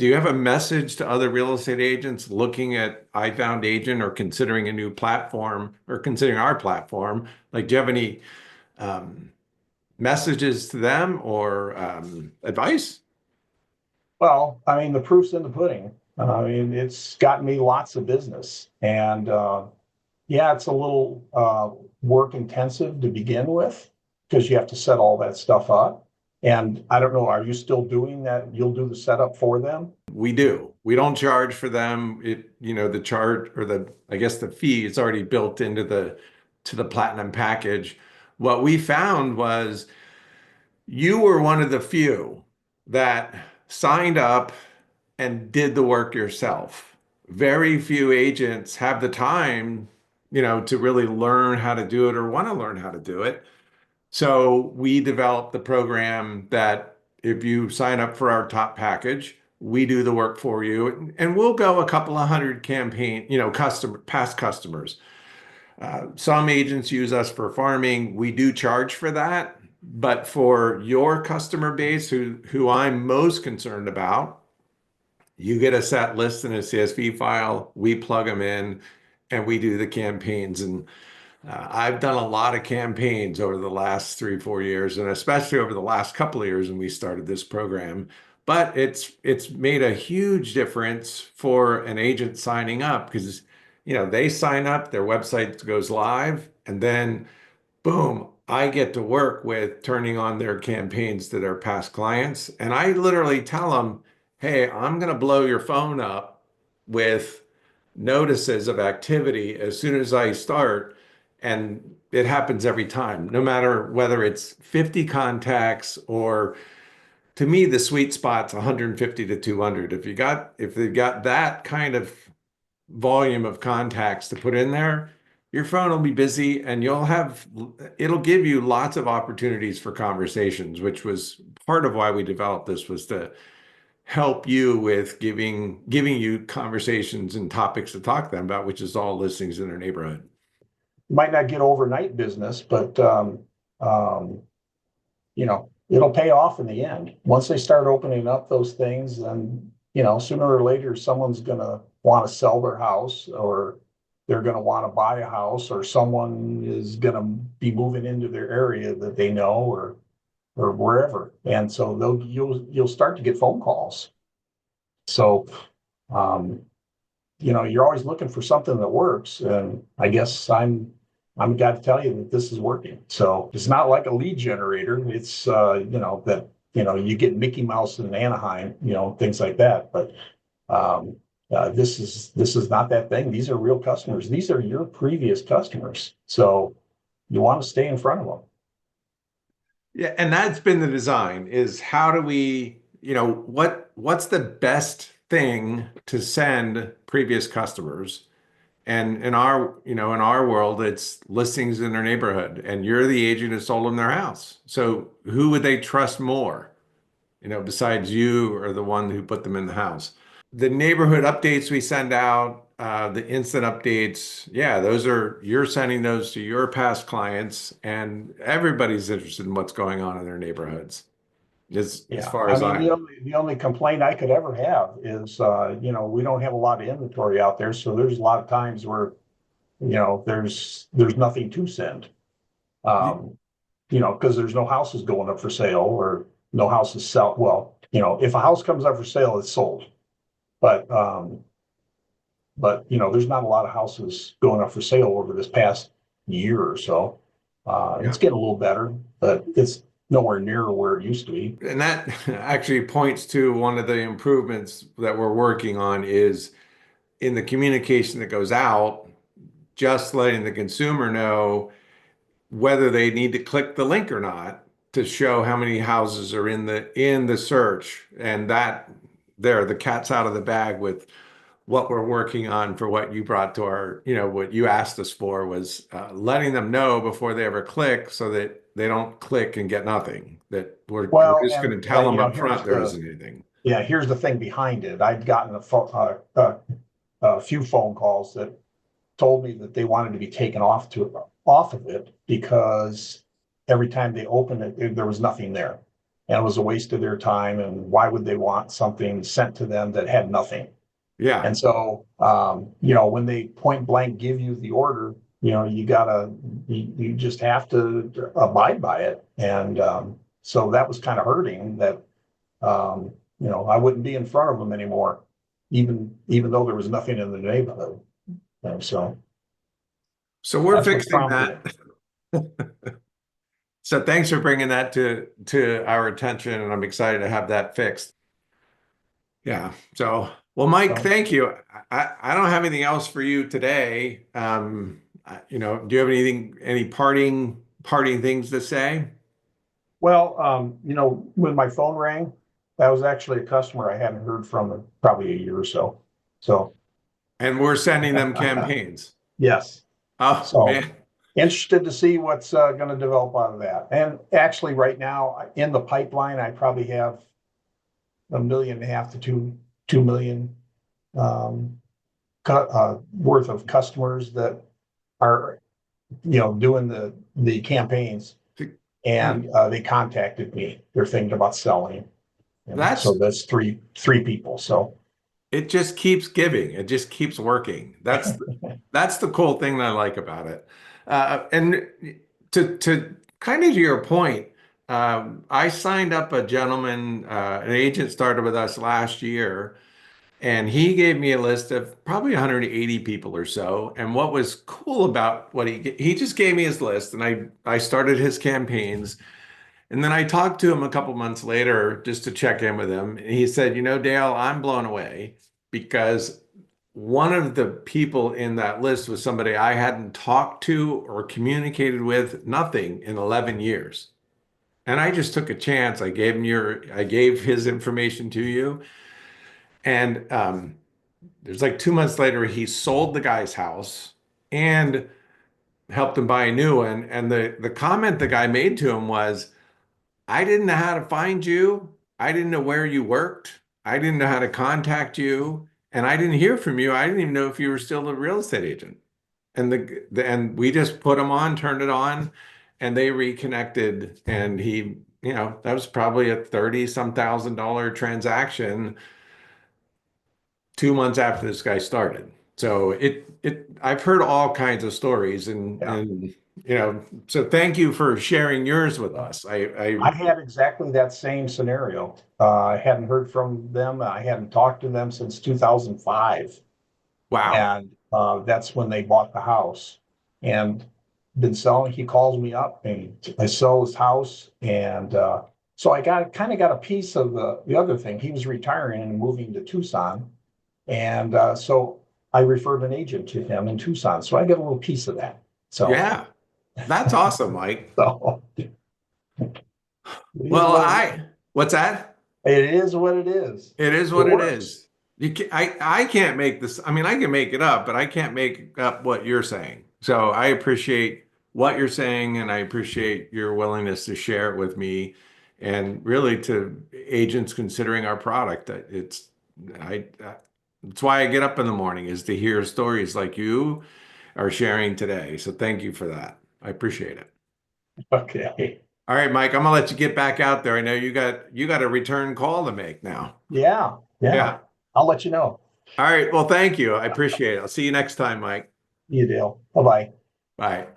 Do you have a message to other real estate agents looking at iFoundAgent or considering a new platform or considering our platform? Like, do you have any um, messages to them or advice? Well, I mean, the proof's in the pudding. I mean, it's gotten me lots of business. And yeah, it's a little work intensive to begin with because you have to set all that stuff up. And I don't know, are you still doing that? You'll do the setup for them? We do. We don't charge for them. The charge or I guess the fee is already built into the platinum package. What we found was you were one of the few that signed up and did the work yourself. Very few agents have the time, to really learn how to do it or want to learn how to do it. So we developed the program that if you sign up for our top package, we do the work for you, and we'll go a couple of hundred campaign, past customers. Some agents use us for farming. We do charge for that, but for your customer base, who I'm most concerned about, you get a set list and a CSV file. We plug them in, and we do the campaigns. And I've done a lot of campaigns over the last 3, 4 years, and especially over the last couple of years when we started this program. But it's made a huge difference for an agent signing up because they sign up, their website goes live, and then boom, I get to work with turning on their campaigns to their past clients. And I literally tell them, hey, I'm going to blow your phone up with notices of activity as soon as I start. And it happens every time, no matter whether it's 50 contacts or to me, the sweet spot's 150 to 200. If they've got that kind of volume of contacts to put in there, your phone will be busy and it'll give you lots of opportunities for conversations, which was part of why we developed this was to help you with giving you conversations and topics to talk to them about, which is all listings in their neighborhood. Might not get overnight business, but um, it'll pay off in the end. Once they start opening up those things, then, sooner or later, someone's going to want to sell their house or they're going to want to buy a house or someone is going to be moving into their area that they know or wherever. And so you'll start to get phone calls. So, um, you're always looking for something that works. And I guess I'm got to tell you that this is working. So it's not like a lead generator. It's that you get Mickey Mouse in Anaheim, things like that. But this is not that thing. These are real customers. These are your previous customers. So you want to stay in front of them. Yeah, and that's been the design is how do we, what's the best thing to send previous customers? And in our world, it's listings in their neighborhood, and you're the agent who sold them their house. So who would they trust more, besides you or the one who put them in the house? The neighborhood updates we send out, the instant updates, yeah, you're sending those to your past clients, and everybody's interested in what's going on in their neighborhoods, as Yeah, far I as mean, I the know. only the only complaint I could ever have is, we don't have a lot of inventory out there, so there's a lot of times where, there's nothing to send. Um, because there's no houses going up for sale or no houses sell. Well, if a house comes up for sale, it's sold. But there's not a lot of houses going up for sale over this past year or so. It's Yeah. getting a little better, but it's nowhere near where it used to be. And that actually points to one of the improvements that we're working on is in the communication that goes out, just letting the consumer know whether they need to click the link or not to show how many houses are in the search. And that there, the cat's out of the bag with what we're working on for what you brought to what you asked us for was letting them know before they ever click so that they don't click and get nothing. That we're Well, just going and to tell them up front here's there the isn't anything. yeah, here's the thing behind it. I'd gotten a few phone calls that told me that they wanted to be taken off of it because every time they opened it, there was nothing there. and it was a waste of their time. And why would they want something sent to them that had nothing? Yeah. And so, when they point blank give you the order, you just have to abide by it. And so that was kind of hurting that, I wouldn't be in front of them anymore, even though there was nothing in the neighborhood. And so So we're that's what fixing prompted it. that. So thanks for bringing that to our attention, and I'm excited to have that fixed. Yeah. So, well, Mike, So, thank you. I don't have anything else for you today. Do you have any parting things to say? well, when my phone rang, that was actually a customer I hadn't heard from in probably a year or so. So, And we're sending them campaigns. yes. Oh, So man. interested to see what's going to develop out of that. And actually, right now in the pipeline, I probably have 1.5 million to 2 million um, worth of customers that are doing the campaigns, Hmm. and they contacted me. They're thinking about selling. So That's that's three people. So It just keeps giving. It just keeps working. That's the cool thing that I like about it. And to kind of to your point, I signed up a gentleman, an agent started with us last year, and he gave me a list of probably 180 people or so. And what was cool about what he just gave me his list, and I started his campaigns. And then I talked to him a couple months later just to check in with him. And he said, Dale, I'm blown away because one of the people in that list was somebody I hadn't talked to or communicated with, nothing in 11 years. And I just took a chance. I gave his information to you. And there's like 2 months later, he sold the guy's house and helped him buy a new one. And the comment the guy made to him was, I didn't know how to find you. I didn't know where you worked. I didn't know how to contact you. And I didn't hear from you. I didn't even know if you were still a real estate agent. And we just put them on, turned it on, and they reconnected. And that was probably a 30 some $1,000 transaction 2 months after this guy started. So I've heard all kinds of stories yeah, so thank you for sharing yours with us. I I had exactly that same scenario. I hadn't heard from them. I hadn't talked to them since 2005. Wow. And that's when they bought the house and been selling. He calls me up and I sell his house. And so I got a piece of the other thing. He was retiring and moving to Tucson. And so I referred an agent to him in Tucson. So I get a little piece of that. So, Yeah. That's awesome, Mike. so it is Well, what it is. what's that? It is what it is. It is It what it works. is. I can't make this. I mean, I can make it up, but I can't make up what you're saying. So I appreciate what you're saying, and I appreciate your willingness to share it with me, and really to agents considering our product. It's why I get up in the morning is to hear stories like you are sharing today. So thank you for that. I appreciate it. Okay. All right, Mike, I'm gonna let you get back out there. I know you got a return call to make now. Yeah. Yeah. Yeah. I'll let you know. All right. Well, thank you. I appreciate it. I'll see you next time, Mike. You deal. Bye bye. Bye.